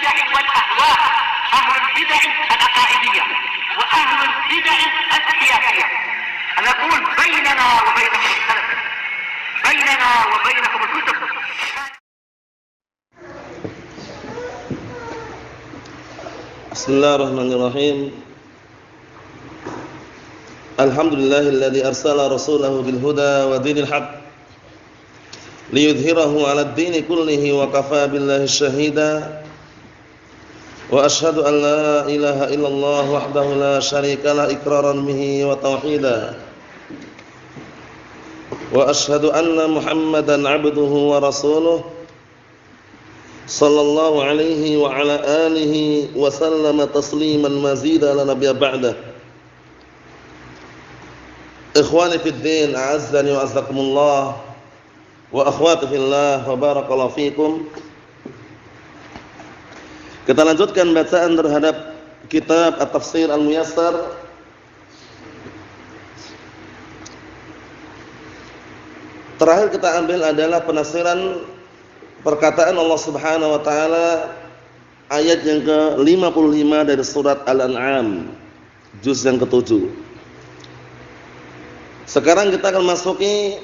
البدع والأهواء، أهل البدع العقائدية وأهل البدع السياسية. نقول بيننا وبينكم السلف، بيننا وبينكم الكتب. Bismillahirrahmanirrahim. Alhamdulillahilladzi arsala rasulahu bil huda wa dinil haqq liyudhhirahu 'alad dini kullihi wa kafaa billahi shahida. Wa asyhadu an la ilaha illallah wahdahu la syarika lah iqraran bihi wa tauhida. Wa asyhadu anna Muhammadan 'abduhu wa rasuluhu sallallahu alaihi wa ala alihi wa sallama tasliman mazida la nabiyya ba'da. Ikhwani fid din, a'azzani wa azzakumullah, wa akhwati fillah, wa barakallahu fikum. Kita lanjutkan bacaan terhadap kitab At-Tafsir Al-Muyassar terakhir kita ambil adalah penafsiran perkataan Allah Subhanahu wa taala ayat yang ke-55 dari surat Al-An'am juz yang ke-7. Sekarang kita akan masuki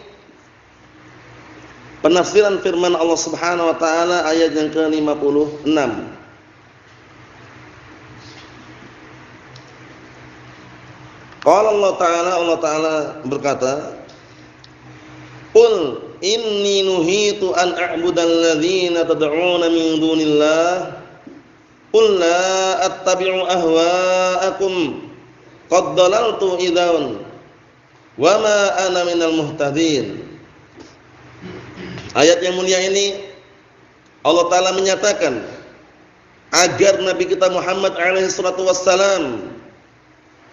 penafsiran firman Allah Subhanahu wa taala ayat yang ke-56. Qala Allah taala berkata, "Qul inni nuhitu an a'budal ladzina tad'una min dunillah qul la attabi'u ahwa'akum qad dalaltu idzan wa ma ana minal muhtadin." Ayat yang mulia ini Allah taala menyatakan agar Nabi kita Muhammad alaihi salatu wassalam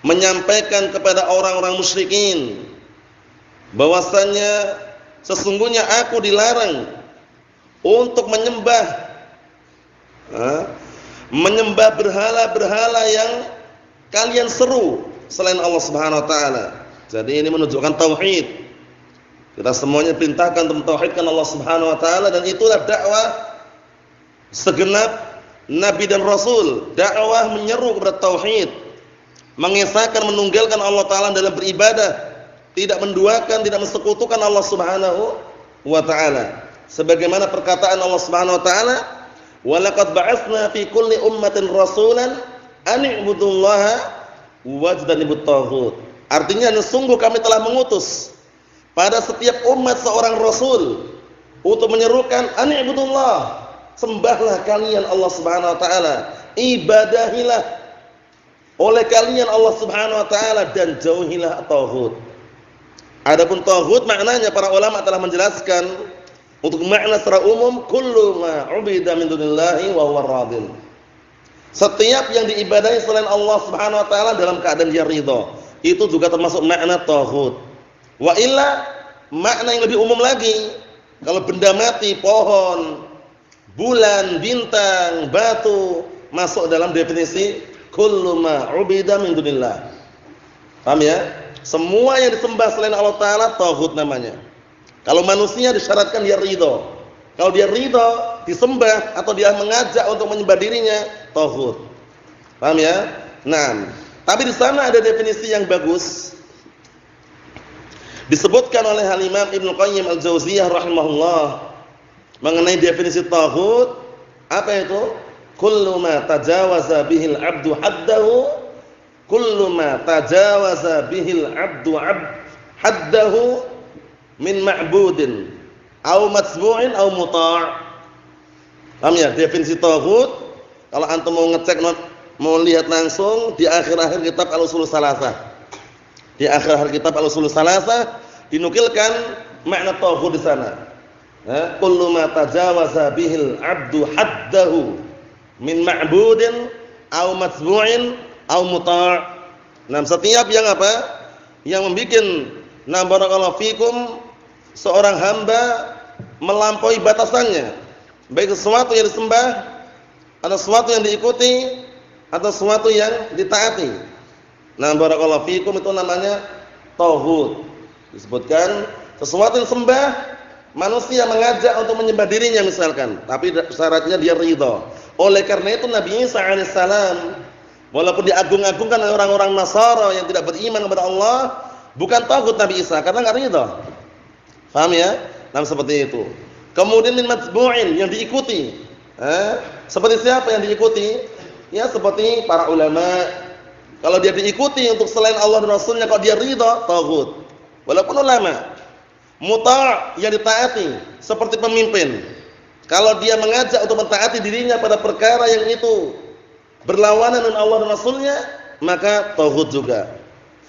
menyampaikan kepada orang-orang musyrikin bahwasannya sesungguhnya aku dilarang untuk menyembah berhala-berhala yang kalian seru selain Allah Subhanahu wa taala. Jadi ini menunjukkan tauhid. Kita semuanya perintahkan untuk mentauhidkan Allah Subhanahu wa taala, dan itulah dakwah segenap nabi dan rasul. Dakwah menyeru kepada tauhid, mengesahkan, menunggalkan Allah taala dalam beribadah, tidak menduakan, tidak mensekutukan Allah Subhanahu wa taala. Sebagaimana perkataan Allah Subhanahu wa taala, "Wa laqad ba'atsna fi kulli ummatin rasulan an i'budullaha wajtanibut taghut." Artinya sungguh kami telah mengutus pada setiap umat seorang rasul untuk menyerukan an i'budullah, sembahlah kalian Allah Subhanahu wa taala, ibadahilah oleh kalian Allah Subhanahu wa taala, dan jauhilah taghut. Adapun taghut maknanya para ulama telah menjelaskan untuk makna secara umum kullu ma ubida min dunillahi wa huwa radin. Setiap yang diibadahi selain Allah Subhanahu wa taala dalam keadaan dia ridha, itu juga termasuk makna taghut. Wa illa makna yang lebih umum lagi, kalau benda mati, pohon, bulan, bintang, batu masuk dalam definisi kullu ma ubida min dunillah. Paham ya? Semua yang disembah selain Allah taala taghut namanya. Kalau manusia disyaratkan dia ridha. Kalau dia ridha disembah atau dia mengajak untuk menyembah dirinya, taghut. Paham ya? Nah, tapi di sana ada definisi yang bagus. Disebutkan oleh Al-Imam Ibnu Qayyim Al-Jauziyah rahimahullah mengenai definisi taghut. Apa itu? Kullu ma tajawaza bihil 'abdu haddahu, kullu ma tajawaza bihil 'abdu haddahu min ma'budin aw matbu'in aw muta'. Paham ya definisi taghut? Kalau antum mau ngecek, mau lihat langsung di akhir-akhir kitab Al-Ushul Salasah. Di akhir-akhir kitab Al-Ushul Salasah dinukilkan makna taghut di sana. Kullu ma tajawaza bihil 'abdu haddahu min ma'budin aw matbu'in aw muta'. Nah, setiap yang apa? Yang membikin barakallahu fikum seorang hamba melampaui batasannya, baik sesuatu yang disembah atau sesuatu yang diikuti atau sesuatu yang ditaati. Nah, barakallahu fikum itu namanya taghut. Disebutkan sesuatu yang disembah Manusia mengajak untuk menyembah dirinya misalkan, tapi syaratnya dia ridha. Oleh karena itu Nabi Isa alaihissalam walaupun diagung-agungkan oleh orang-orang Nasara yang tidak beriman kepada Allah, bukan tagut Nabi Isa karena enggak ridha. Paham ya? Nah, seperti itu. Kemudian min matbu'in yang diikuti. Seperti siapa yang diikuti? Ya seperti para ulama. Kalau dia diikuti untuk selain Allah dan Rasulnya, kalau dia ridha, tagut. Walaupun ulama. Muta' yang ditaati seperti pemimpin. Kalau dia mengajak untuk mentaati dirinya pada perkara yang itu berlawanan dengan Allah dan Rasulnya, maka tagut juga.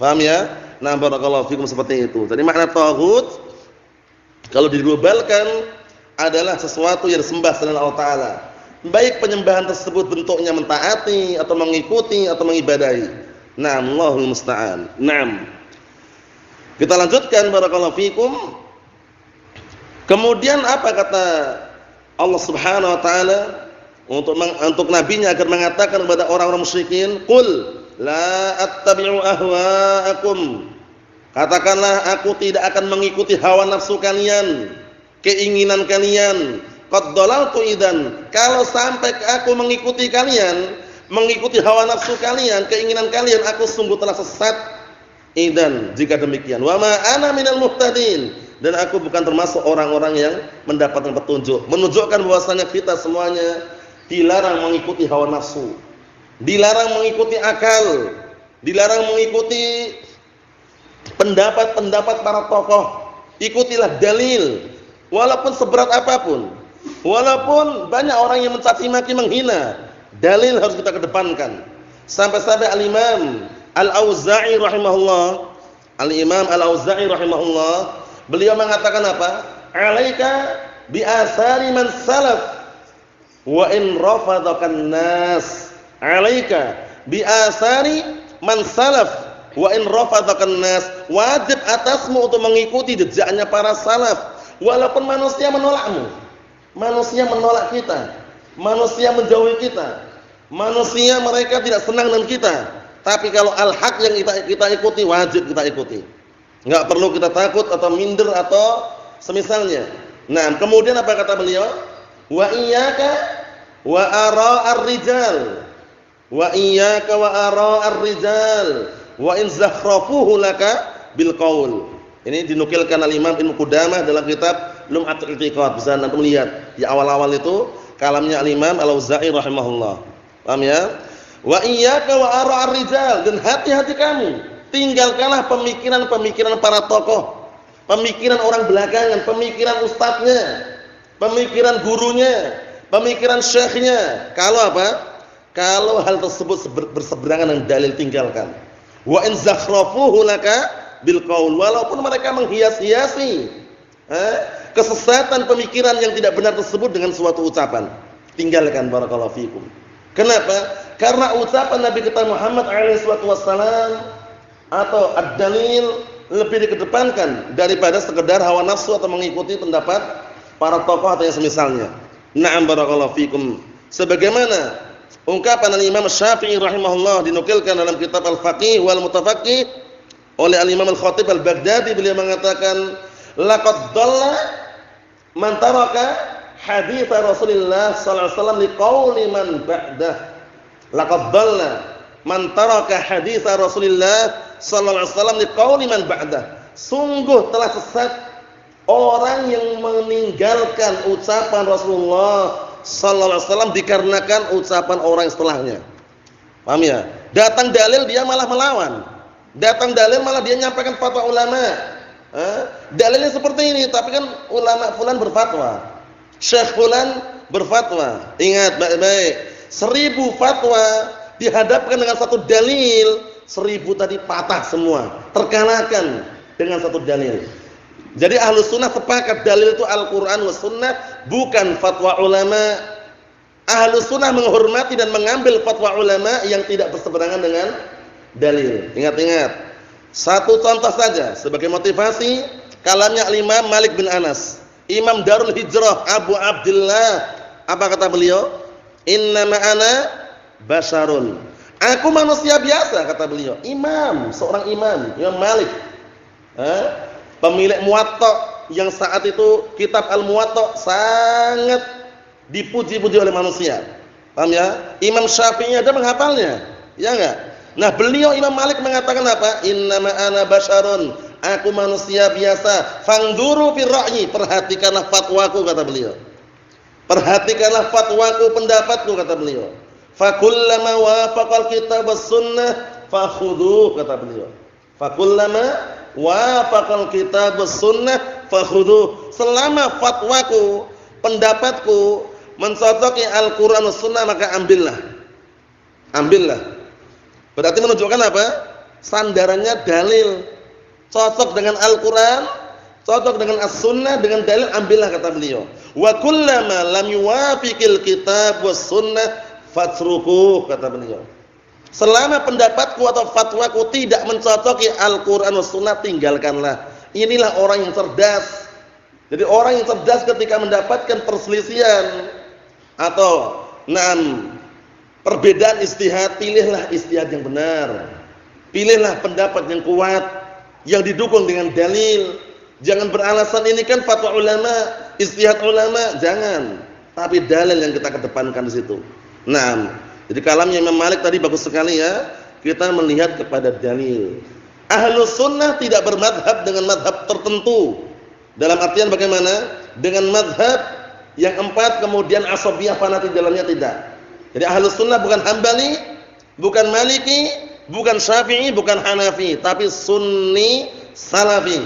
Paham ya? Nah, barakallahu fikum seperti itu. Jadi makna tagut kalau diglobalkan adalah sesuatu yang disembah selain Allah Ta'ala. Baik penyembahan tersebut bentuknya mentaati atau mengikuti atau mengibadahi. Nah, Allahul musta'an. Naam. Kita lanjutkan barakallahu fikum. Kemudian apa kata Allah Subhanahu wa taala untuk nabinya agar mengatakan kepada orang-orang musyrikin, "Qul la attabi'u ahwa'akum." Katakanlah, aku tidak akan mengikuti hawa nafsu kalian, keinginan kalian. Qad dhalaltu idzan. Kalau sampai aku mengikuti kalian, mengikuti hawa nafsu kalian, keinginan kalian, aku sungguh telah sesat. Idzan, jika demikian, wa ma ana minal muhtadin. Dan aku bukan termasuk orang-orang yang mendapatkan petunjuk. Menunjukkan bahwasanya kita semuanya dilarang mengikuti hawa nafsu, dilarang mengikuti akal, dilarang mengikuti pendapat-pendapat para tokoh. Ikutilah dalil, walaupun seberat apapun, walaupun banyak orang yang mencaci maki menghina, dalil harus kita kedepankan. Sampai-sampai Al-Imam Al-Auza'i rahimahullah, Al-Imam Al-Auza'i rahimahullah, beliau mengatakan apa? Alaika bi athari man salaf wa in rafadakan nas. Alaika bi athari man salaf wa in rafadakan nas. Wajib atasmu untuk mengikuti jejaknya para salaf walaupun manusia menolakmu. Manusia menolak kita, manusia menjauhi kita, manusia mereka tidak senang dengan kita. Tapi kalau al-haq yang kita ikuti, wajib kita ikuti. Enggak perlu kita takut atau minder atau semisalnya. Nah, kemudian apa kata beliau? Wa iyyaka wa ara'ar rijal. Wa iyyaka wa ara'ar rijal wa in zakhrafuhu laka bil qaul. Ini dinukilkan al-Imam Ibnu Qudamah dalam kitab Lum'atul I'tiqad. Bisa antum lihat di awal-awal itu kalamnya al-Imam Al-Auza'i rahimahullah. Paham ya? Wa iyyaka wa ara'ar rijal, dan hati-hati kamu, tinggalkanlah pemikiran-pemikiran para tokoh, pemikiran orang belakangan, pemikiran ustadznya, pemikiran gurunya, pemikiran syekhnya. Kalau apa? Kalau hal tersebut berseberangan dengan dalil, tinggalkan. Wa in zakhrafuhu laka bil qaul, walaupun mereka menghias-hiasi kesesatan pemikiran yang tidak benar tersebut dengan suatu ucapan, tinggalkan. Barakallahu fikum. Kenapa? Karena ucapan Nabi kita Muhammad SAW atau ad-dalil lebih dikedepankan daripada sekedar hawa nafsu atau mengikuti pendapat para tokoh atau yang semisalnya. Na'am barakallahu fikum. Sebagaimana ungkapan al-Imam Syafi'i rahimahullah dinukilkan dalam kitab Al-Faqih wal Mutafaqih oleh al-Imam Al-Khatib Al-Baghdadi, beliau mengatakan, laqad dhalla man taraka hadits Rasulullah sallallahu alaihi wasallam liqauli man ba'dah. Laqad dhalla man taraka hadits Rasulullah sallallahu alaihi wasallam liqauli man ba'dah. Sungguh telah sesat orang yang meninggalkan ucapan Rasulullah sallallahu alaihi wasallam dikarenakan ucapan orang setelahnya. Paham ya? Datang dalil dia malah melawan. Datang dalil malah dia nyampaikan fatwa ulama. Dalilnya seperti ini, tapi kan ulama fulan berfatwa, syekh fulan berfatwa. Ingat baik-baik, 1000 fatwa dihadapkan dengan satu dalil, 1000 tadi patah semua, terkalahkan dengan satu dalil. Jadi Ahlus Sunnah sepakat dalil itu Al-Qur'an was Sunnah, bukan fatwa ulama. Ahlus Sunnah menghormati dan mengambil fatwa ulama yang tidak berseberangan dengan dalil. Ingat-ingat. Satu contoh saja sebagai motivasi, kalamnya Imam Malik bin Anas, Imam Darul Hijrah Abu Abdullah. Apa kata beliau? Innama ana basyarun. Aku manusia biasa, kata beliau. Imam, seorang imam, Imam Malik. Pemilik Muwatta, yang saat itu kitab Al-Muwatta sangat dipuji-puji oleh manusia. Paham ya? Imam Syafi'i ada menghafalnya. Ya enggak? Nah, beliau Imam Malik mengatakan apa? Innama ana basyarun, aku manusia biasa. Fangduru fi ra'yi, perhatikanlah fatwaku kata beliau. Perhatikanlah fatwaku, pendapatku kata beliau. Fakullama wafaqal kitab was sunnah fakhudhu kata beliau. Fakullama wafaqal kitab was sunnah fakhudhu. Selama fatwaku, pendapatku mencocoki Al-Qur'an was sunnah maka ambillah. Ambillah. Berarti menunjukkan apa? Sandarannya dalil. Cocok dengan Al-Qur'an, cocok dengan As-Sunnah, dengan dalil ambillah kata beliau. Wa kullama lam yuwafiqil kitab was sunnah fatruku kata beliau. Selama pendapatku atau fatwaku tidak mencocoki Al-Qur'an was sunnah, tinggalkanlah. Inilah orang yang cerdas. Jadi orang yang cerdas ketika mendapatkan perselisihan atau perbedaan ijtihad, pilihlah ijtihad yang benar. Pilihlah pendapat yang kuat, yang didukung dengan dalil. Jangan beralasan ini kan fatwa ulama, ijtihad ulama, jangan. Tapi dalil yang kita kedepankan di situ. Nah, jadi kalamnya Imam Malik tadi bagus sekali ya. Kita melihat kepada dalil. Ahlus sunnah tidak bermadhab dengan madhab tertentu. Dalam artian bagaimana? Dengan madhab yang 4 kemudian asabiyah fanatik dalamnya tidak. Jadi Ahlus Sunnah bukan Hambali, bukan Maliki, bukan Syafi'i, bukan Hanafi, tapi Sunni Salafi.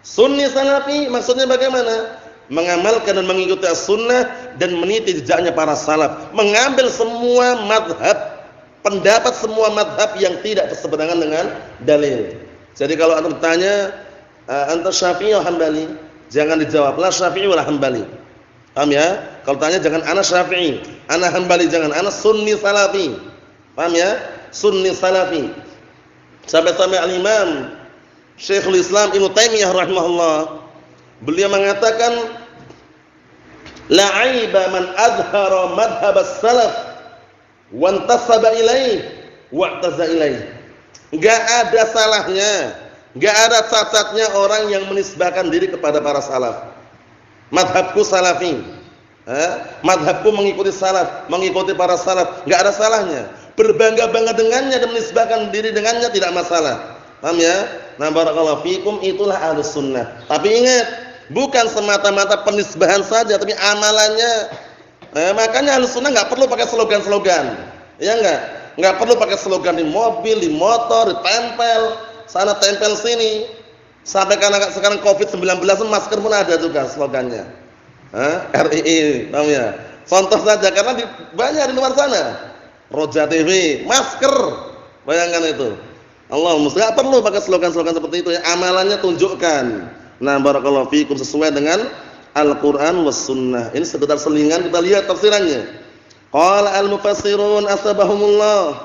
Sunni Salafi maksudnya bagaimana? Mengamalkan dan mengikuti As-Sunnah dan meniti jejaknya para salaf, mengambil semua madhab, pendapat semua madhab yang tidak berseberangan dengan dalil. Jadi kalau antum tanya anta Syafi'i atau Hambali, jangan dijawab la Syafi'i wala Hambali. Paham ya? Kalau tanya jangan ana Syafi'i, ana Hambali, jangan ana Sunni Salafi. Paham ya? Sunni Salafi. Sampai-sampai al-Imam Syekhul Islam Ibnu Taimiyah rahimahullah, beliau mengatakan la aiba man azhara madhhab as-salaf wa intasaba ilaih wa i'taza ilaih. Enggak ada salahnya, enggak ada cacatnya orang yang menisbahkan diri kepada para salaf. Madhabku salafi, madhabku mengikuti salaf, mengikuti para salaf, enggak ada salahnya. Berbangga-bangga dengannya dan menisbahkan diri dengannya tidak masalah. Paham ya? Nah, barakallahu fikum, itulah Ahlus Sunnah. Tapi ingat, bukan semata-mata penisbahan saja, tapi amalannya. Makanya Ahlus Sunnah enggak perlu pakai slogan-slogan. Ya enggak? Enggak perlu pakai slogan di mobil, di motor, ditempel, sana tempel sini. Sampai karena sekarang Covid-19 masker pun ada juga slogannya. RII, paham ya? Contoh saja karena banyak di luar sana. Roja TV, masker. Bayangkan itu. Allah musta'an, enggak perlu pakai slogan-slogan seperti itu ya. Amalannya tunjukkan. Nah, barakallahu fikum, sesuai dengan Al-Qur'an was sunnah. Ini sekedar selingan, kita lihat tafsirannya. Qala al-mufassirun asbahumullah.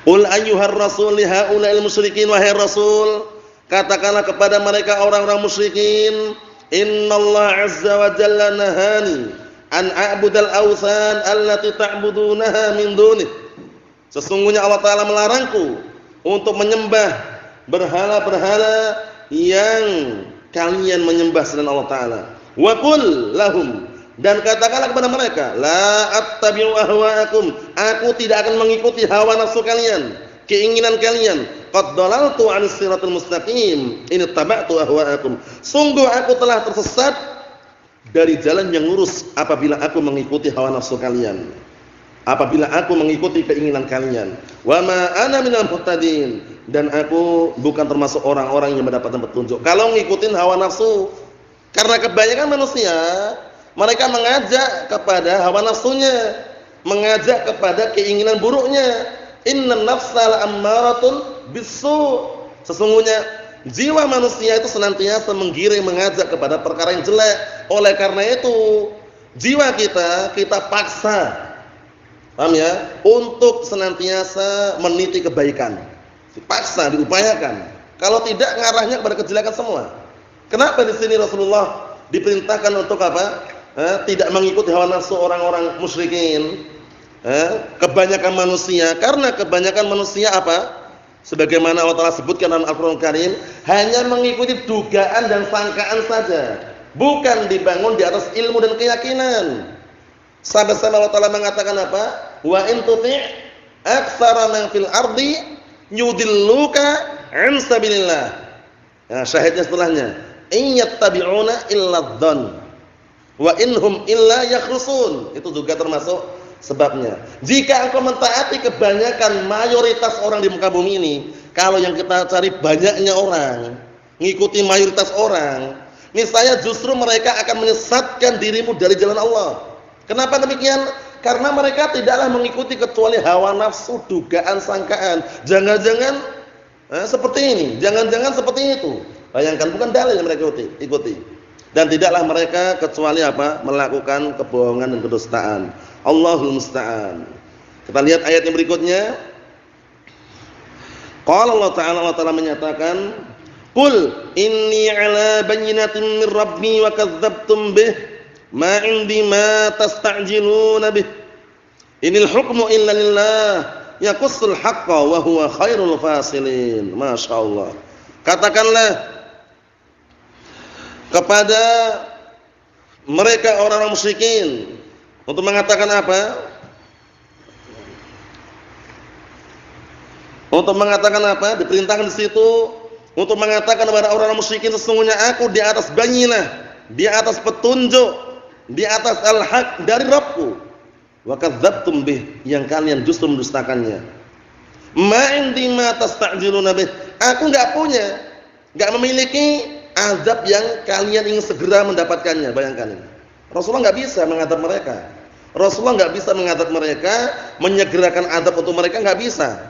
Qul ayyuhar rasul li haula'il musyrikin, wahai rasul, katakanlah kepada mereka orang-orang musyrikin, innallaha azza wa jalla nahani an a'budal awthan allati ta'budunaha min dunih. Sesungguhnya Allah Ta'ala melarangku untuk menyembah berhala-berhala yang kalian menyembah selain Allah Ta'ala. Wa qul lahum, dan katakanlah kepada mereka, la attabi'u ahwa'akum, aku tidak akan mengikuti hawa nafsu kalian, keinginan kalian. Qad dalaltu 'anis siratal mustaqim in ittaba'tu ahwa'akum, sungguh aku telah tersesat dari jalan yang lurus apabila aku mengikuti hawa nafsu kalian, apabila aku mengikuti keinginan kalian. Wa ma ana minal muhtadin, dan aku bukan termasuk orang-orang yang mendapatkan petunjuk. Kalau ngikutin hawa nafsu, karena kebanyakan manusia mereka mengajak kepada hawa nafsunya, mengajak kepada keinginan buruknya. Innan nafsal ammaratun bisu, sesungguhnya jiwa manusia itu senantiasa menggiring, mengajak kepada perkara yang jelek. Oleh karena itu jiwa kita paksa, paham ya, untuk senantiasa meniti kebaikan. Dipaksa, diupayakan. Kalau tidak, ngarahnya kepada kejelekan semua. Kenapa di sini Rasulullah diperintahkan untuk apa? Tidak mengikuti hawa nafsu orang-orang musyrikin. Kebanyakan manusia, karena kebanyakan manusia apa? sebagaimana Allah Ta'ala sebutkan dalam Al-Qur'an Karim, hanya mengikuti dugaan dan sangkaan saja, bukan dibangun di atas ilmu dan keyakinan. Sampai-sampai Allah Ta'ala mengatakan apa? Wa in tuti' aktsara man fil ardi yudilluka 'an sabilillah. Nah, syahidnya setelahnya, in yattabi'una illa dzann wa inhum illa yakhrusun. Itu juga termasuk sebabnya. Jika engkau mentaati kebanyakan mayoritas orang di muka bumi ini, kalau yang kita cari banyaknya orang, ngikuti mayoritas orang, misalnya justru mereka akan menyesatkan dirimu dari jalan Allah. Kenapa demikian? Karena mereka tidaklah mengikuti kecuali hawa nafsu, dugaan, sangkaan. Jangan-jangan seperti ini, jangan-jangan seperti itu. Bayangkan, bukan dalil yang mereka ikuti. Dan tidaklah mereka kecuali apa? Melakukan kebohongan dan kedustaan. Allahul musta'an. Kita lihat ayat yang berikutnya. Qala Allah Ta'ala menyatakan, "Qul inni 'ala bayyinatin min rabbi wa kadzdzabtum bih. Ma 'indi ma tasta'jiluna bih. Inil hukmu illa lillah, yaqussul haqqo wa huwa khairul fasilin." Masyaallah. Katakanlah kepada mereka orang-orang musyrikin untuk mengatakan apa? Untuk mengatakan apa? Diperintahkan di situ untuk mengatakan kepada orang-orang musyrikin, sesungguhnya aku di atas bayyinah, di atas petunjuk, di atas al-haq dari Rabbku. Wa kadzdzabtum bih, yang kalian justru mendustakannya. Ma 'indi ma tasta'jiluna bih, aku enggak punya, enggak memiliki azab yang kalian ingin segera mendapatkannya. Bayangkan ini. Rasulullah enggak bisa mengadab mereka. Rasulullah enggak bisa mengadab mereka, menyegerakan azab untuk mereka, enggak bisa.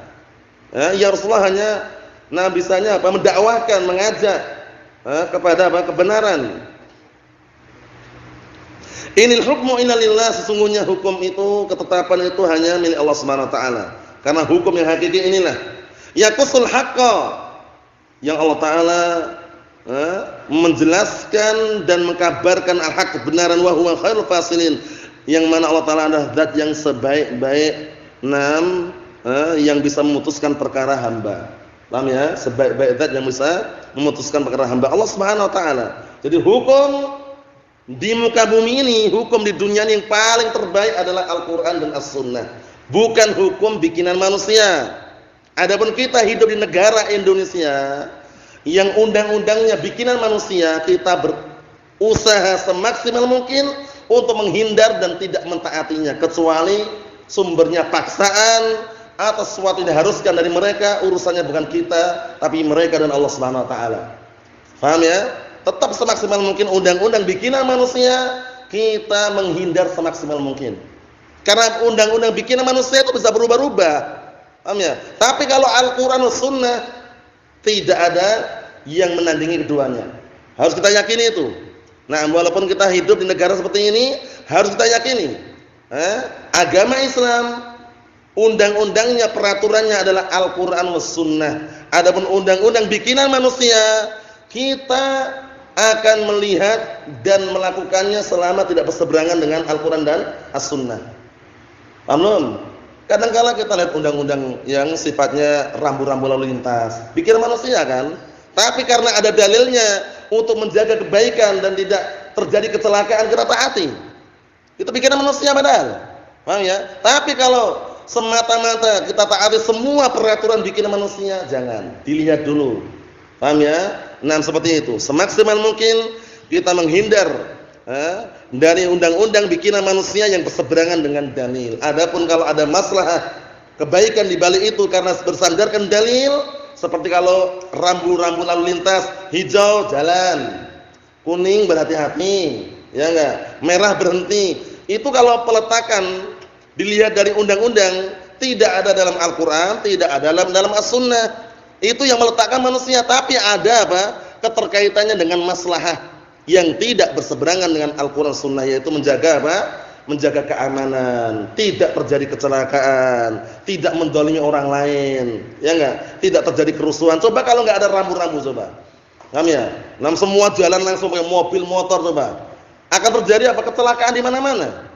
Ya Rasulullah hanya bisanya apa? Mendakwahkan, mengajak kepada apa? Kebenaran. Inil hukmu illa lillah, sesungguhnya hukum itu, ketetapan itu hanya milik Allah Subhanahu wa taala. Karena hukum yang hakiki inilah yaqusul haqqo, yang Allah Ta'ala menjelaskan dan mengkabarkan al-haq, kebenaran, wa huwa khairul fasilin, yang mana Allah Ta'ala adalah zat yang sebaik-baik yang bisa memutuskan perkara hamba. Paham ya? Sebaik-baik zat yang bisa memutuskan perkara hamba, Allah Subhanahu wa taala. Jadi hukum di muka bumi ini, hukum di dunia ini yang paling terbaik adalah Al-Qur'an dan As-Sunnah, bukan hukum bikinan manusia. Adapun kita hidup di negara Indonesia yang undang-undangnya bikinan manusia, kita berusaha semaksimal mungkin untuk menghindar dan tidak mentaatinya, kecuali sumbernya paksaan atau sesuatu yang diharuskan dari mereka. Urusannya bukan kita, tapi mereka dan Allah Subhanahu wa taala. Paham ya? Tetap semaksimal mungkin undang-undang bikinan manusia kita menghindar semaksimal mungkin. Karena undang-undang bikinan manusia itu bisa berubah-ubah. Paham ya? Tapi kalau Al-Qur'an dan Sunnah tidak ada yang menandingi keduanya. Harus kita yakini itu. Nah, walaupun kita hidup di negara seperti ini, harus kita yakini. Agama Islam, undang-undangnya, peraturannya adalah Al-Qur'an dan Sunnah. Adapun undang-undang bikinan manusia, kita akan melihat dan melakukannya selama tidak berseberangan dengan Al-Qur'an dan As-Sunnah. Paham belum? Kadang-kala kita lihat undang-undang yang sifatnya rambu-rambu lalu lintas, bikin manusia kan? Tapi karena ada dalilnya untuk menjaga kebaikan dan tidak terjadi kecelakaan, kita taati. Itu bikinan manusia padahal. Paham ya? Tapi kalau semata-mata kita taati semua peraturan bikinan manusia, jangan. Dilihat dulu. Paham ya? Nah, seperti itu. Semaksimal mungkin kita menghindar dari undang-undang bikinan manusia yang berseberangan dengan dalil. Adapun kalau ada maslahah kebaikan di balik itu karena bersandarkan dalil, seperti kalau rambu-rambu lalu lintas, hijau jalan, kuning berhati-hati, ya enggak? Merah berhenti. Itu kalau peletakan dilihat dari undang-undang, tidak ada dalam Al-Qur'an, tidak ada dalam As-Sunnah. Itu yang meletakkan manusia, tapi ada apa? Keterkaitannya dengan maslahah yang tidak berseberangan dengan Al-Qur'an Sunnah, yaitu menjaga apa? Menjaga keamanan, tidak terjadi kecelakaan, tidak mendolimi orang lain, ya enggak? Tidak terjadi kerusuhan. Coba kalau enggak ada rambu-rambu coba. Paham ya? Semua jalan langsung pakai mobil, motor coba. Akan terjadi apa? Kecelakaan di mana-mana.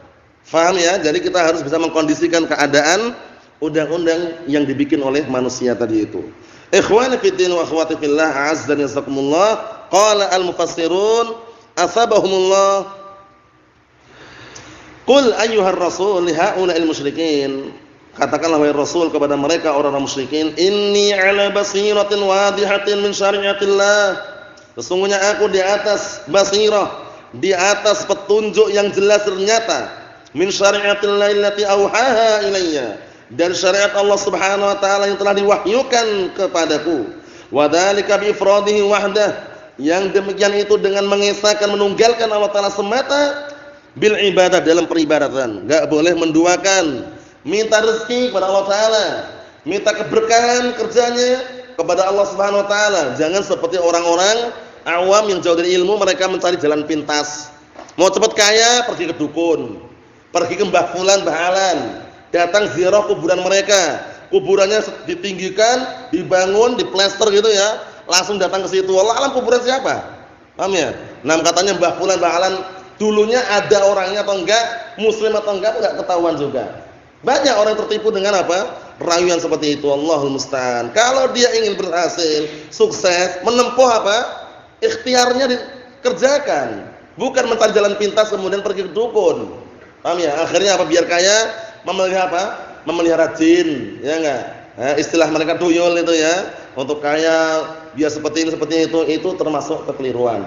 Paham ya? Jadi kita harus bisa mengkondisikan keadaan undang-undang yang dibikin oleh manusia tadi itu. Ikhwani fi din wa akhwati fillah, a'azzani yasakumullah. Qala al-mufassirun asabahumullah. Qul ayyuhar rasul li haula'il musyrikin. Katakanlah wahai Rasul kepada mereka orang-orang musyrikin, inni ala basiratin wadihatin min syariatillah. Sesungguhnya aku di atas basirah, di atas petunjuk yang jelas dan nyata, min syariatillah allati auhaha ilayya, dari syariat Allah Subhanahu wa taala yang telah diwahyukan kepadaku. Wa dzalika bi ifradihi wahdah, yang demikian itu dengan mengesahkan, menunggalkan Allah taala semata bil ibadah, dalam peribadatan, enggak boleh menduakan. Minta rezeki kepada Allah taala, minta keberkahan kerjanya kepada Allah Subhanahu wa taala. Jangan seperti orang-orang awam yang jauh dari ilmu, mereka mencari jalan pintas. Mau cepat kaya, pergi ke dukun, pergi ke mbah fulan, mbah alan, datang ziarah kuburan mereka. Kuburannya ditinggikan, dibangun, diplester gitu ya, langsung datang ke situ. Wallah alam kuburan siapa? Paham ya? Nah, katanya mbah fulan, mbah alan, dulunya ada orangnya atau enggak, muslim atau enggak ketahuan juga. Banyak orang tertipu dengan apa? Rayuan seperti itu. Allahul musta'an. Kalau dia ingin berhasil, sukses, menempuh apa? Ikhtiarnya dikerjakan, bukan mencari jalan pintas kemudian pergi ke dukun. Paham ya? Akhirnya apa? Biar kaya, memelihara apa? Memelihara jin, ya enggak? Istilah mereka tuyul itu ya. Untuk kaya biar seperti ini seperti itu termasuk kekeliruan.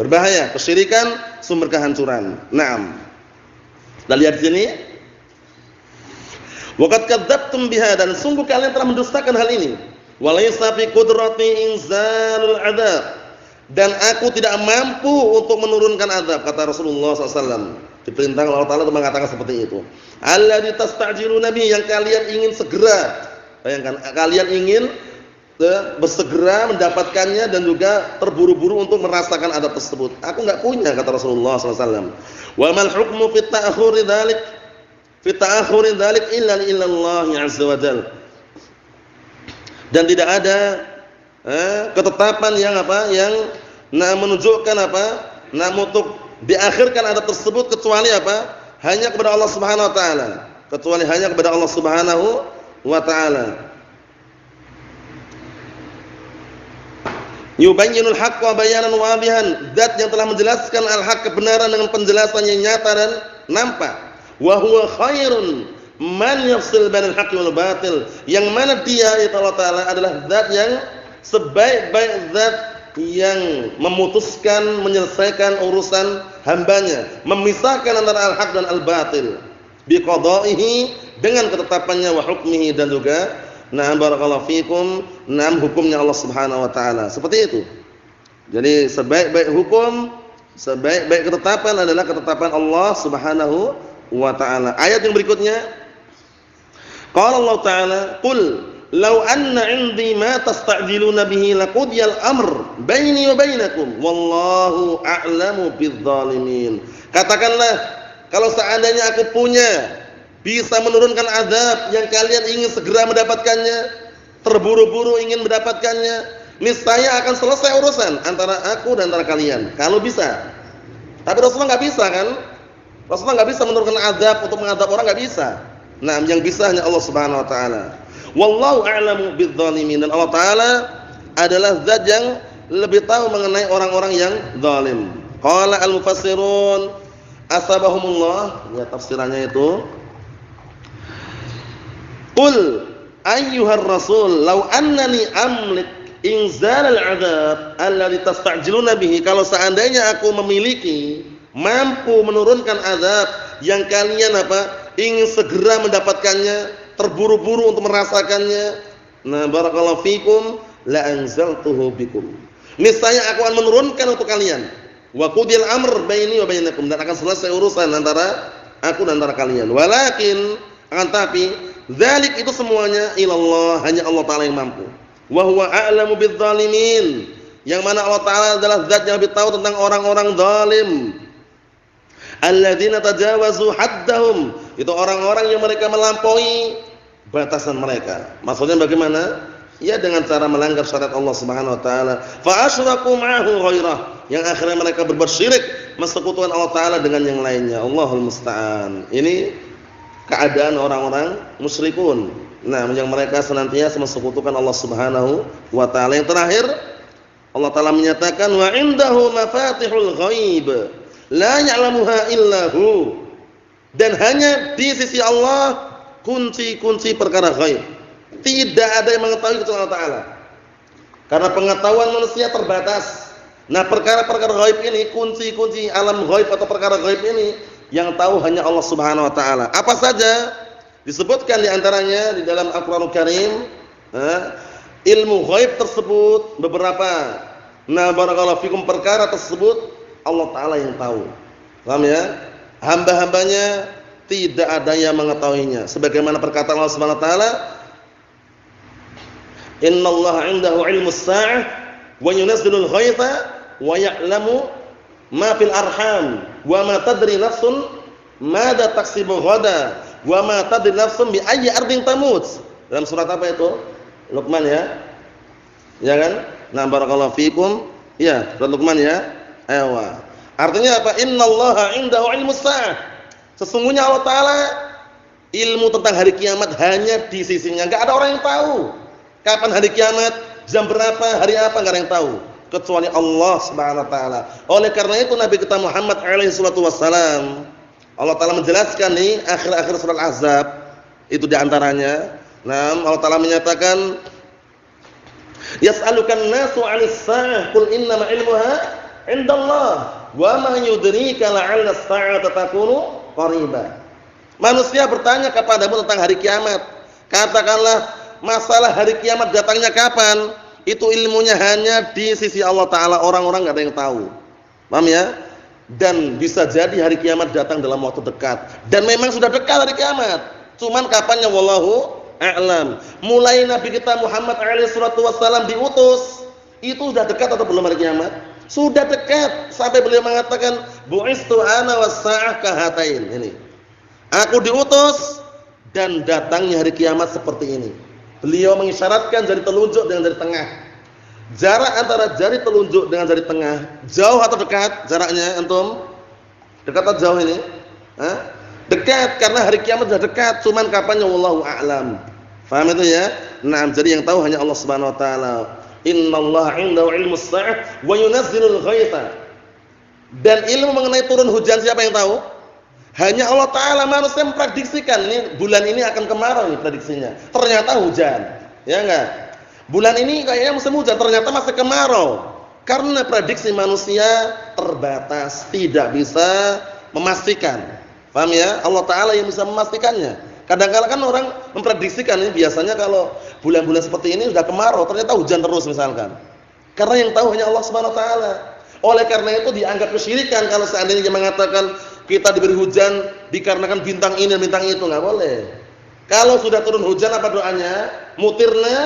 Berbahaya, kesyirikan, sumber kehancuran. Naam. Kita lihat di sini. Waqad kadzabtum biha, dan sungguh kalian telah mendustakan hal ini. Walaysa fi qudrati inzalul adzab, dan aku tidak mampu untuk menurunkan azab, kata Rasulullah SAW. Diperintahkan Allah Taala untuk mengatakan seperti itu. Alladzi tasta'jiluna bihi, yang kalian ingin segera. Bayangkan, kalian ingin bersegera mendapatkannya dan juga terburu-buru untuk merasakan azab tersebut. Aku enggak punya, kata Rasulullah SAW. Wa mal hukmu fit ta'khuri dzalik, fi ta'khuri dzalik illa Allah azza wa jalla. Dan tidak ada ketetapan yang apa? Yang menunjukkan apa? Untuk diakhirkan adab tersebut kecuali apa? Hanya kepada Allah Subhanahu wa taala. Kecuali hanya kepada Allah Subhanahu wa taala. Yubayyinul haqqo bayanan wadihan, zat yang telah menjelaskan al-haq, kebenaran dengan penjelasan yang nyata dan nampak. Wa huwa khairun man yafsil bainal haqqi wal batil, yang mana dia itu Allah taala adalah zat yang sebaik-baik zat yang memutuskan, menyelesaikan urusan hambanya, memisahkan antara al-haq dan al-batil, biqada'ihi, dengan ketetapannya, wa hukmihi, dan juga barakallahu fikum, hukumnya Allah Subhanahu wa taala. Seperti itu. Jadi sebaik-baik hukum, sebaik-baik ketetapan adalah ketetapan Allah Subhanahu wa ta'ala. Ayat yang berikutnya, qala Allah ta'ala, qul law anna 'indi ma tasta'jiluna bihi laqudiyal amr baini wa bainakum wallahu a'lamu bidzalimin. Katakanlah, kalau seandainya aku punya, bisa menurunkan azab yang kalian ingin segera mendapatkannya, terburu-buru ingin mendapatkannya, niscaya akan selesai urusan antara aku dan antara kalian. Kalau bisa. Tapi Rasulullah enggak bisa kan? Rasulullah enggak bisa menurunkan azab untuk mengadab orang, enggak bisa. Nah, yang bisa hanya Allah Subhanahu wa taala. Wallahu a'lamu bidzalimin, dan Allah taala adalah zat yang lebih tahu mengenai orang-orang yang zalim. Qala al-mufassirun asabahumullah, ya tafsirannya itu, qul ayyuhar rasul law annani amlik inzal al-'adzab alladhi tasta'jiluna bihi, kalau seandainya aku memiliki, mampu menurunkan azab yang kalian ingin segera mendapatkannya, terburu-buru untuk merasakannya, barakallahu fikum, la anzaltuhu bikum, niscaya aku akan menurunkan untuk kalian, wa qudil amr baini wa bainakum, dan akan selesai urusan antara aku dan antara kalian. Walakin, akan tapi, dzalik itu semuanya ilallah, hanya Allah taala yang mampu. Wa huwa a'lamu bidzalimin, yang mana Allah taala adalah zat yang lebih tahu tentang orang-orang zalim. Alladzina tajawazu haddahum, itu orang-orang yang mereka melampaui batasan mereka. Maksudnya bagaimana? Ya dengan cara melanggar syariat Allah Subhanahu wa taala. Fa asyraku ma'ahu ghairah, yang akhirnya mereka berbuat syirik, mensekutukan Allah taala dengan yang lainnya. Allahul musta'an. Ini keadaan orang-orang musyrikun. Nah, yang mereka senantiasa mensekutukan Allah Subhanahu wa taala. Yang terakhir, Allah taala menyatakan wa indahu mafatihul ghaib la ya'lamuha illahu. Dan hanya di sisi Allah kunci-kunci perkara ghaib. Tidak ada yang mengetahui kecuali Allah taala. Karena pengetahuan manusia terbatas. Nah, perkara-perkara ghaib ini, kunci-kunci alam ghaib atau perkara ghaib ini yang tahu hanya Allah Subhanahu wa taala. Apa saja? Disebutkan di antaranya di dalam Al-Qur'anul Karim, ilmu ghaib tersebut beberapa. Nah, barakallahu fikum, perkara tersebut Allah taala yang tahu. Paham ya? Hamba-hambanya tidak ada yang mengetahuinya. Sebagaimana perkataan Allah Subhanahu wa taala, "Innallaha 'indahu 'ilmus sa'ah wa yunazzilul ghaitha wa ya'lamu ma fil arham wa ma tadri nafsun madza taksibu ghada wa ma tadri nafsun bi ayyi ardin tamut." Dalam surat apa itu? Luqman ya? Ya kan? Nah, barakallahu fikum. Ya, surat Luqman ya. Ewa. Artinya apa? Innallaha 'indahu 'ilmus sa'ah. Sesungguhnya Allah taala ilmu tentang hari kiamat hanya di sisinya. Enggak ada orang yang tahu. Kapan hari kiamat, jam berapa, hari apa, enggak ada yang tahu kecuali Allah Subhanahu wa taala. Oleh karena itu Nabi kita Muhammad alaihi salatu wassalam, Allah taala menjelaskan nih akhir-akhir surat Ahzab itu di antaranya. Nah, Allah taala menyatakan yas'alukan nasu 'anis sa'ah qul innama 'ilmuha 'indallah wa ma yudrika la'alla as-sa'ata takunu qariba. Manusia bertanya kepadamu tentang hari kiamat. Katakanlah, masalah hari kiamat datangnya kapan? Itu ilmunya hanya di sisi Allah taala, orang-orang enggak ada yang tahu. Paham ya? Dan bisa jadi hari kiamat datang dalam waktu dekat. Dan memang sudah dekat hari kiamat. Cuman kapannya wallahu a'lam. Mulai Nabi kita Muhammad alaihi salatu wasallam diutus, itu sudah dekat atau belum hari kiamat? Sudah dekat. Sampai beliau mengatakan, "Bu'istu ana was-sa'ah kahatain." Ini. Aku diutus dan datangnya hari kiamat seperti ini. Beliau mengisyaratkan jari telunjuk dengan jari tengah. Jarak antara jari telunjuk dengan jari tengah jauh atau dekat jaraknya antum? Dekat atau jauh ini? Dekat, karena hari kiamat sudah dekat. Cuman kapannya wallahu a'lam. Faham itu ya? Nah, jadi yang tahu hanya Allah Subhanahu wa taala. Innallaha 'indahu 'ilmus sa'ah wa yunazzilul ghaitha. Dan ilmu mengenai turun hujan siapa yang tahu? Hanya Allah taala. Manusia memprediksikan ini bulan ini akan kemarau, ini prediksinya. Ternyata hujan. Ya enggak? Bulan ini kayaknya musim hujan, ternyata masih kemarau. Karena prediksi manusia terbatas, tidak bisa memastikan. Paham ya? Allah taala yang bisa memastikannya. Kadang-kadang kan orang memprediksikan ini, biasanya kalau bulan-bulan seperti ini sudah kemarau, ternyata hujan terus misalkan. Karena yang tahu hanya Allah Subhanahu wa taala. Oleh karena itu dianggap kesyirikan kalau seandainya dia mengatakan kita diberi hujan dikarenakan bintang ini dan bintang itu, enggak boleh. Kalau sudah turun hujan apa doanya? Mutirna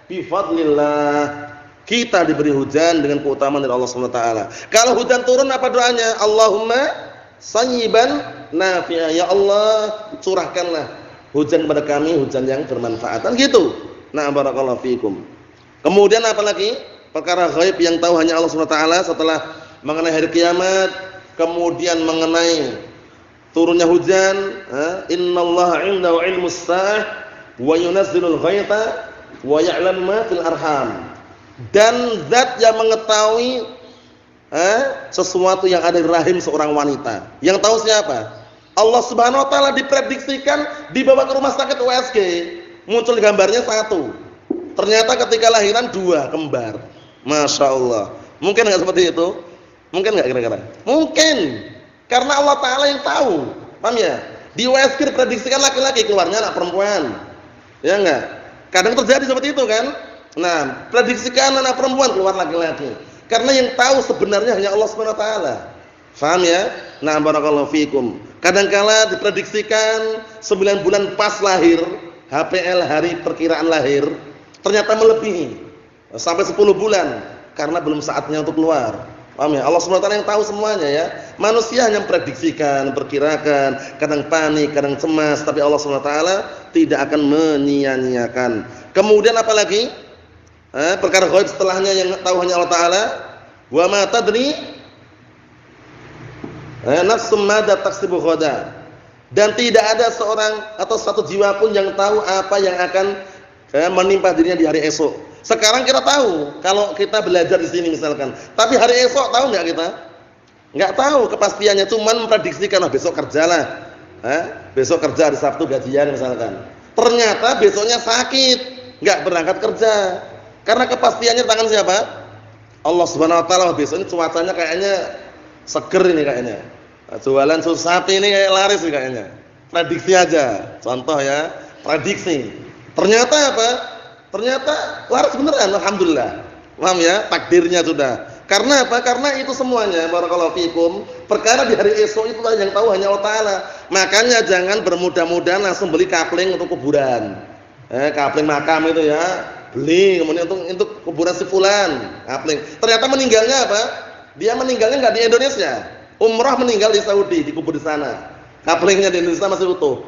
bi fadlillah. Kita diberi hujan dengan keutamaan dari Allah Subhanahu wa taala. Kalau hujan turun apa doanya? Allahumma sayyiban nafi'a. Ya Allah, curahkanlah hujan kepada kami, hujan yang bermanfaat. Kan gitu. Nah, barakallahu fikum. Kemudian apa lagi? Perkara ghaib yang tahu hanya Allah Subhanahu wa taala setelah mengenai hari kiamat, kemudian mengenai turunnya hujan, innallaha 'indahu 'ilmus sa'ah wa yunazzilul ghaitha wa ya'lamu ma fil arham. Dan zat yang mengetahui sesuatu yang ada di rahim seorang wanita. Yang tahu siapa? Allah Subhanahu wa taala. Diprediksikan dibawa ke rumah sakit USG, muncul gambarnya satu. Ternyata ketika lahiran dua kembar. Masya Allah. Mungkin enggak seperti itu? Mungkin enggak kira-kira? Mungkin. Karena Allah taala yang tahu. Paham ya? Di USG diprediksikan laki-laki, keluarnya anak perempuan. Ya enggak? Kadang terjadi seperti itu kan? Nah, prediksikan anak perempuan, keluar laki-laki. Karena yang tahu sebenarnya hanya Allah Subhanahu wa taala. Paham ya? Nah, barakallahu fikum. Kadang-kala diprediksikan 9 bulan pas lahir, HPL hari perkiraan lahir, ternyata melebihi sampai 10 bulan karena belum saatnya untuk keluar. Paham ya? Allah Subhanahu wa taala yang tahu semuanya ya. Manusia hanya memprediksikan, memperkirakan, kadang panik, kadang cemas, tapi Allah Subhanahu wa taala tidak akan menyia-nyiakan. Kemudian apa lagi? Perkara ghaib setelahnya yang tahu hanya Allah taala. Wa ma tadri nafsum madza taksibu ghada. Dan tidak ada seorang atau satu jiwa pun yang tahu apa yang akan menimpa dirinya di hari esok. Sekarang kita tahu kalau kita belajar di sini misalkan, tapi hari esok tahu nggak kita? Nggak tahu kepastiannya, cuman memprediksikan, besok kerjalah. Besok kerja, hari Sabtu gajian misalkan. Ternyata besoknya sakit, nggak berangkat kerja. Karena kepastiannya tangan siapa? Allah Subhanahu wa taala. Besok ini cuacanya kayaknya seger ini kayaknya. Jualan susu sapi ini kayak laris nih kayaknya. Prediksi aja. Contoh ya, prediksi. Ternyata apa? Ternyata laris beneran, alhamdulillah. Paham ya? Takdirnya sudah. Karena apa? Karena itu semuanya barakallahu fikum, perkara di hari esok itu yang tahu hanya Allah taala. Makanya jangan bermudah-mudahan langsung beli kapling untuk kuburan. Kapling makam itu ya, beli kemudian untuk kuburan si fulan, kapling. Ternyata meninggalnya apa? Dia meninggalnya enggak di Indonesia. Umrah meninggal di Saudi, dikubur di sana. Kaplingnya di Indonesia masih utuh.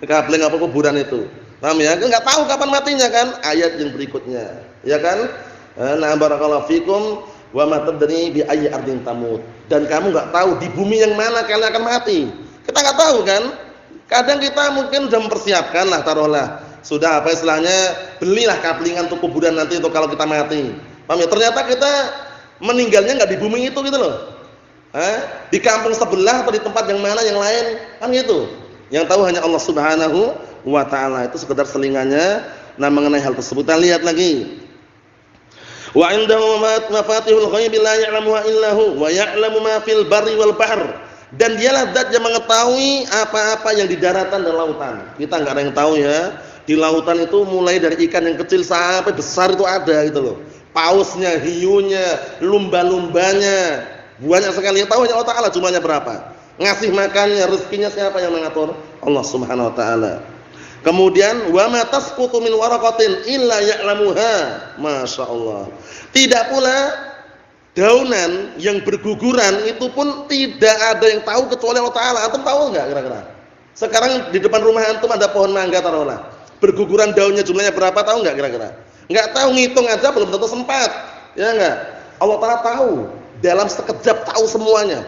Kapling apa kuburan itu. Paham ya? Enggak tahu kapan matinya kan? Ayat yang berikutnya. Ya kan? Na barakallahu fikum wa ma tadri bi ayyi ardin tamut. Dan kamu enggak tahu di bumi yang mana kalian akan mati. Kita enggak tahu kan? Kadang kita mungkin sudah mempersiapkan lah, taruhlah. Sudah apa istilahnya? Belilah kaplingan untuk kuburan nanti untuk kalau kita mati. Paham ya? Ternyata kita meninggalnya enggak di bumi itu gitu loh. Di kampung sebelah atau di tempat yang mana yang lain kan gitu. Yang tahu hanya Allah Subhanahu wa taala. Itu sekedar selingannya. Nah, mengenai hal tersebut kita lihat lagi. Wa 'indahu mafatihul ghaib la ya'lamuha illa hu wa ya'lamu ma fil barri wal bahr. Dan dialah zat yang mengetahui apa-apa yang di daratan dan lautan. Kita enggak ada yang tahu ya. Di lautan itu mulai dari ikan yang kecil sampai besar itu ada gitu loh. Pausnya, hiunya, lumba-lumbanya. Banyak sekali yang tahu hanya Allah taala, jumlahnya berapa. Ngasih makannya, rezekinya siapa yang mengatur? Allah Subhanahu wa taala. Kemudian wa ma tasqutu min waraqatin illa ya'lamuha. Masyaallah. Tidak pula daunan yang berguguran itu pun tidak ada yang tahu kecuali Allah taala. Antum tahu enggak kira-kira? Sekarang di depan rumah antum ada pohon mangga taruhlah. Berguguran daunnya jumlahnya berapa tahu enggak kira-kira? Enggak tahu, ngitung aja belum tentu sempat. Ya enggak? Allah taala tahu. Dalam sekejap tahu semuanya.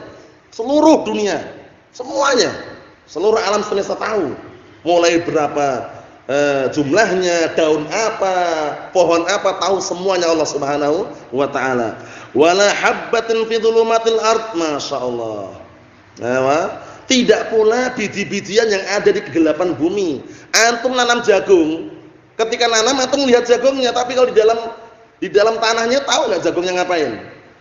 Seluruh dunia, semuanya. Seluruh alam semesta tahu. Mulai berapa jumlahnya, daun apa, pohon apa, tahu semuanya Allah Subhanahu wa taala. Wala habbatin fi dhulumatil ard, masyaallah. Tidak pula biji-bijian yang ada di kegelapan bumi. Antum nanam jagung, ketika nanam antum lihat jagungnya, tapi kalau di dalam tanahnya tahu enggak jagungnya ngapain?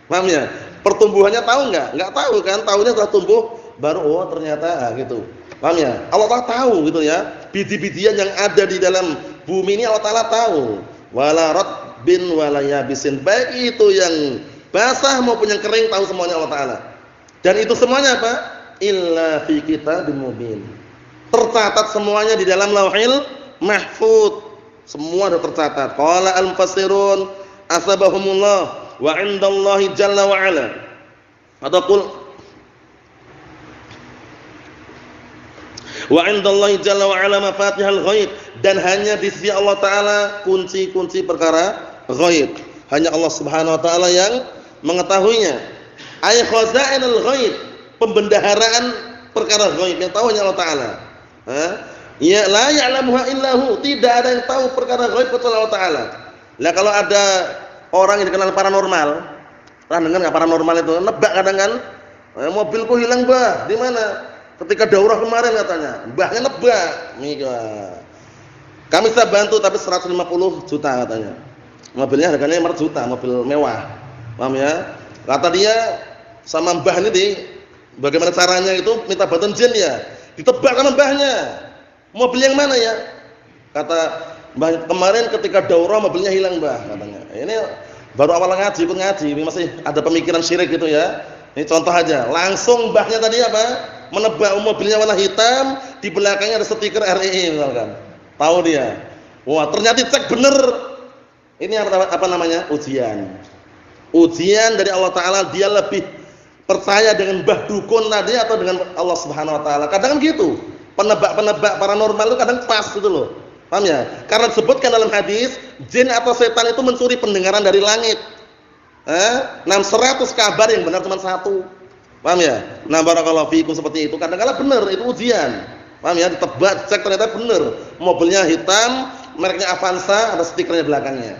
Paham ya? Pertumbuhannya tahu enggak? Enggak tahu kan? Tahunya setelah tumbuh baru ternyata gitu. Paham ya? Allah Taala tahu gitu ya. Biji-bijian yang ada di dalam bumi ini Allah Taala tahu. Wala ratbin wala yabisin. Baik itu yang basah maupun yang kering tahu semuanya Allah Taala. Dan itu semuanya apa? Illa fi kitabim mubin. Tercatat semuanya di dalam Lauhil Mahfuz. Semua sudah tercatat. Qala al-mufassirun asbahumullah wa 'indallahi jalla wa 'ala. Ataqul wa 'indallahi jalla wa 'ala mafatihul ghaib, dan hanya di sisi Allah taala kunci-kunci perkara ghaib. Hanya Allah Subhanahu wa taala yang mengetahuinya. Ay khazainul ghaib, pembendaharaan perkara ghaib yang tahu hanya Allah taala. Ya la ya'lamuha illahu, tidak ada yang tahu perkara ghaib kecuali Allah taala. Lah kalau ada orang yang dikenal paranormal, pernah dengar enggak paranormal itu? Nebak kadang kan, mobilku hilang, Mbah. Di mana? Ketika daurah kemarin katanya. Mbahnya nebak. Kami bisa bantu tapi 150 juta katanya. Mobilnya harganya 5 juta, mobil mewah. Paham ya? Kata dia sama mbah ini bagaimana caranya itu minta bantuan jin ya. Ditebak sama mbahnya. Mobil yang mana ya? Kata mbah kemarin ketika daurah mobilnya hilang, Mbah, katanya. Ini baru awal ngaji, ikut ngaji, masih ada pemikiran syirik gitu ya. Ini contoh aja. Langsung mbahnya tadi apa? Menebak mobilnya warna hitam, di belakangnya ada stiker RII misalkan. Tahu dia. Wah, ternyata cek bener. Ini apa namanya? Ujian. Ujian dari Allah taala, dia lebih percaya dengan mbah dukun tadi atau dengan Allah Subhanahu wa taala. Kadang kan gitu. Penebak-penebak paranormal itu kadang pas gitu loh. Paham ya? Karena disebutkan dalam hadis, jin atau setan itu mencuri pendengaran dari langit. 100 kabar yang benar cuma 1. Paham ya? Nah, barakallahu fiikum seperti itu. Kadang-kadang benar itu ujian. Paham ya? Ditebak, cek ternyata benar. Mobilnya hitam, mereknya Avanza, ada stikernya belakangnya.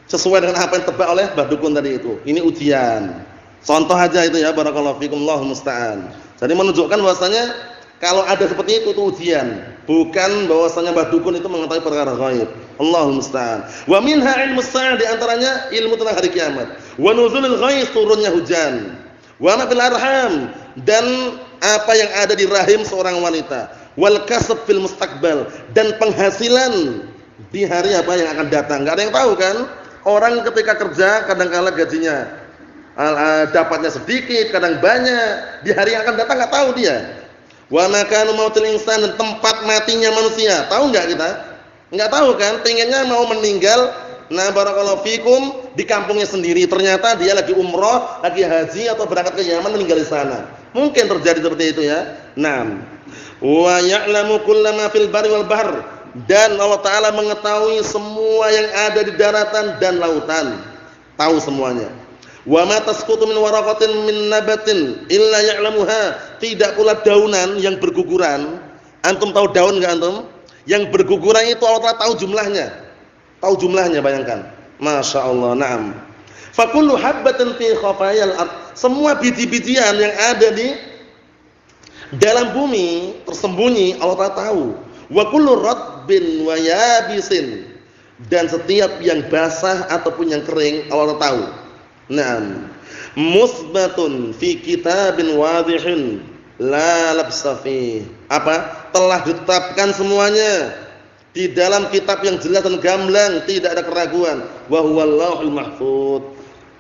Sesuai dengan apa yang tebak oleh Mbah Dukun tadi itu. Ini ujian. Contoh aja itu ya, barakallahu fikum, Allahul musta'an. Jadi menunjukkan bahwasanya kalau ada seperti itu ujian, bukan bahwasanya Mbah Dukun itu mengetahui perkara gaib. Allahul musta'an. Wa minha ilmu sa'ah, di antaranya ilmu tentang hari kiamat. Wa nuzulul ghaiz, turunnya hujan. Wa ma fil arham, dan apa yang ada di rahim seorang wanita. Wal kasb fil mustaqbal, dan penghasilan di hari apa yang akan datang. Enggak ada yang tahu kan? Orang ketika kerja kadang-kala gajinya dapatnya sedikit, kadang banyak. Di hari yang akan datang enggak tahu dia. Wa makanu mautil insan, dan tempat matinya manusia. Tahu enggak kita? Enggak tahu kan? Pengennya mau meninggal, nah barakallahu fikum, di kampungnya sendiri. Ternyata dia lagi umroh, lagi haji atau berangkat ke Yaman, meninggal di sana. Mungkin terjadi seperti itu ya. Naam. Wa ya'lamu kullama fil barri wal bahr, dan Allah Ta'ala mengetahui semua yang ada di daratan dan lautan. Tahu semuanya. Wa ma tasqutu min waraqatin min nabatin illa ya'lamuha, tidak pula daunan yang berguguran. Antum tahu daun enggak antum? Yang berguguran itu Allah Ta'ala tahu jumlahnya. Tahu jumlahnya, bayangkan. Masya Allah, na'am. Fa kullu habbatin fi khafayal ard, semua biji-bijian yang ada di dalam bumi tersembunyi Allah Ta'ala tahu. Wa kullu ratbin wa yabisin, dan setiap yang basah ataupun yang kering Allah tahu. Naam. Musbatun fi kitabin wadhihin la labsa fi, apa? Telah ditetapkan semuanya di dalam kitab yang jelas dan gamblang, tidak ada keraguan. Wa huwal lauhul mahfuz,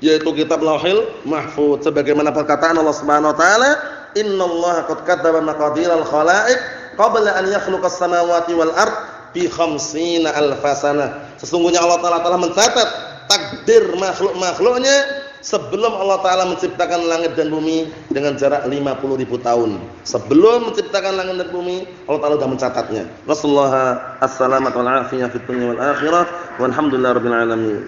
yaitu kitab Lauhil Mahfuz, sebagaimana perkataan Allah Subhanahu wa taala, innallaha qad kataba maqadiral khalaiq qabla an yakhluqas samawati wal ard bi 50 alfasana. Sesungguhnya Allah Ta'ala telah mencatat takdir makhluk-makhluknya sebelum Allah Ta'ala menciptakan langit dan bumi dengan jarak 50.000 tahun. Sebelum menciptakan langit dan bumi, Allah Ta'ala sudah mencatatnya. Rasulullah as-salamatu wal afiyah fid dunya wal akhirah walhamdulillahirabbil alamin.